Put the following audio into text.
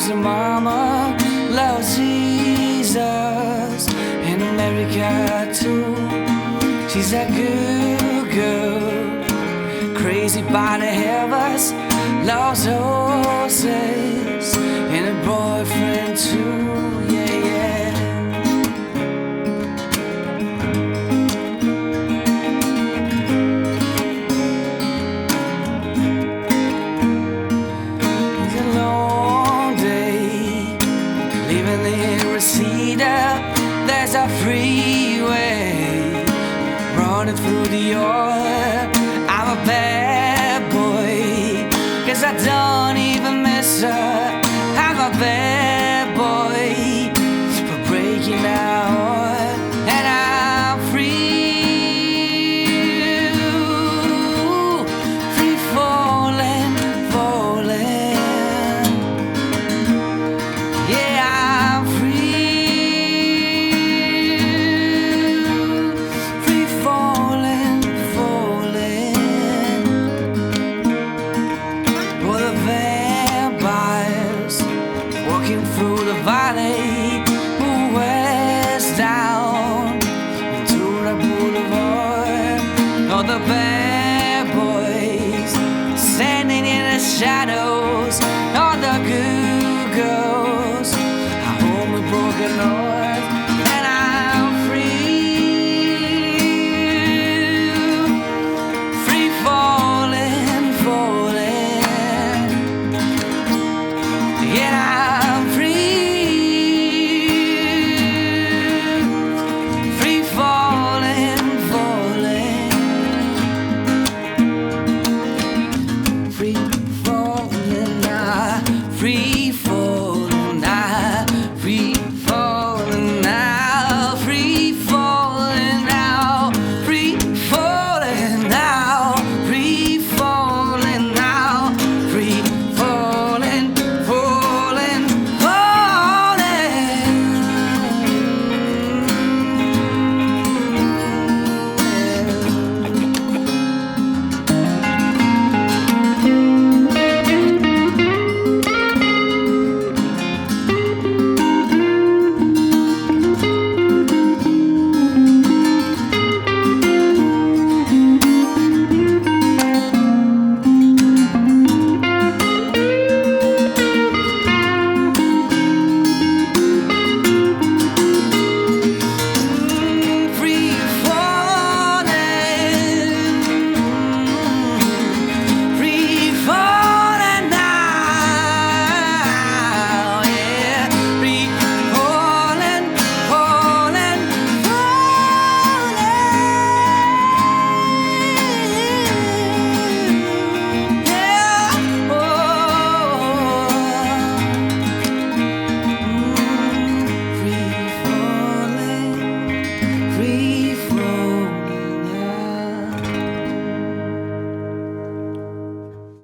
Cause her mama loves Jesus, in America too. She's a good girl, crazy by the heavens, loves horses, and a boyfriend too, yeah, yeah. It's a long day, leaving the Reseda. There's a freeway running through the yard. I'm a bad boy, 'cause I don't even miss her. I'm a bad boy for breaking out, and I'm free, free falling, falling. Yeah, I'm free, free falling, falling. For the vampires walking through the valley, west down to the boulevard. All the bad boys standing in the shadows. All the good girls are home with broken hearts, and I'm free, free falling, falling. Yeah, I'm free, free falling, falling. Free falling, free